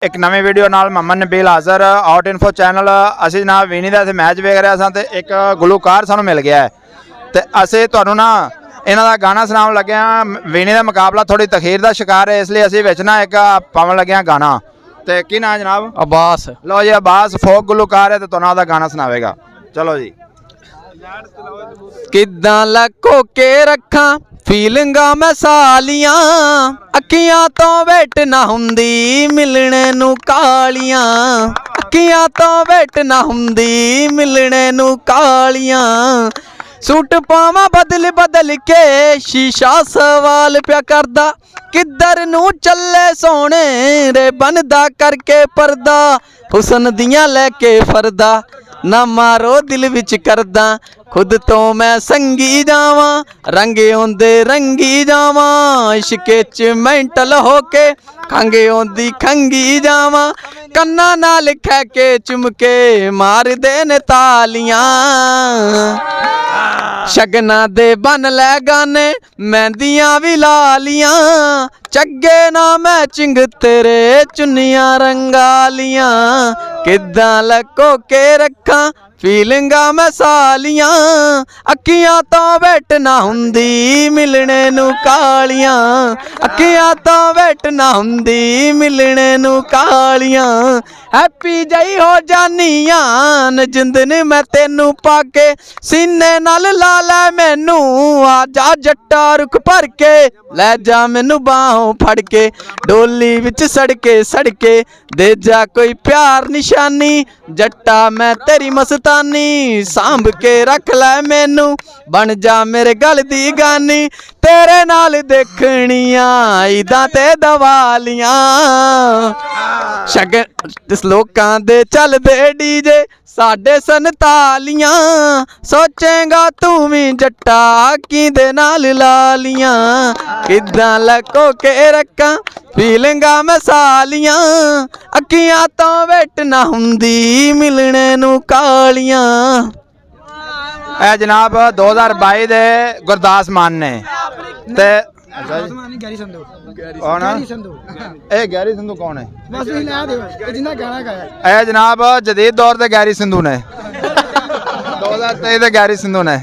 एक नवी वीडियो नाल मोहम्मद नबील हाज़र आउट इन्फो चैनल। असी जनाब वीनी का मैच वेख रहे सा ते एक गुलूकार सानू मिल गया है तो असी तुहानू ना इन्हां दा गाना सुनाउण लगे हाँ। वीनी का मुकाबला थोड़ी तखीर का शिकार है, इसलिए असी विच ना एक पावन लगे हाँ गाना। तो की नाम जनाब? अब्बास। लो जी, अब्बास फोक गुलूकार है तो तुहानू दा गाना सुनावेगा। चलो जी। किद्दां लको के रखा फीलिंगा मैं सालियां, अखियां तो वेट ना हुंदी मिलने नू कालियां, अखियां तो वेट ना हुंदी मिलने नू कालियां। सूट पावा बदल बदल के शीशा सवाल प्या करदा, किधर नू चले सोने रे बनदा करके पर्दा, हुसन दियां लेके फरदा ना मारो दिल विच करदा, खुद तो मैं संगी जावा रंगे ओंदे रंगी जावा, इश्के च मेंटल होके खंगे ओंदी खंगी जावा, कन्ना नाल खे के चुमके मार दे ने तालियां, शगना दे बन लै गाने मेहंदियां भी लालियां, चग्गे ना मैचिंग तेरे चुन्नियां रंगालियां, किद्दां लको के रखा फीलिंगा मैं सालियां, अखियां तो वेट ना हुंदी मिलने नू कालियां, अखियां तो वेट ना हुंदी मिलने नू कालियां, हैप्पी जई हो जानियां न जिंदन मैं तेनू पाके, सीने नाल ला लै मैनू आ जा जट्टा रुख भर के, लै जा मैनू बाहों फड़ के डोली विच सड़के सड़के, दे जा कोई प्यार निशानी जट्टा मैं तेरी मस्तानी, सांभ के रख लै मैनू बन जा मेरे गल दी गानी, तेरे नाल देखनियां ईदां ते दवालियां, शगन लोकां दे चलदे डीजे साडे संतालियां, सोचेगा तू भी जट्टा किदे नाल लालियां, किद्दां लको के रखा फीलिंगा मैं सालियां, अखियां तो वेट ना हुंदी मिलने नू कालियां। ए जनाब 2022 दे गुरदास मान ने ते गैरी संधू। कौन गैरी संधू। ए गैरी संधू कौन है? बस यही ला दो जिन्ना गाना गाया। ए जनाब जदीद दौर दे गैरी संधू ने 2023 दे गैरी संधू ने।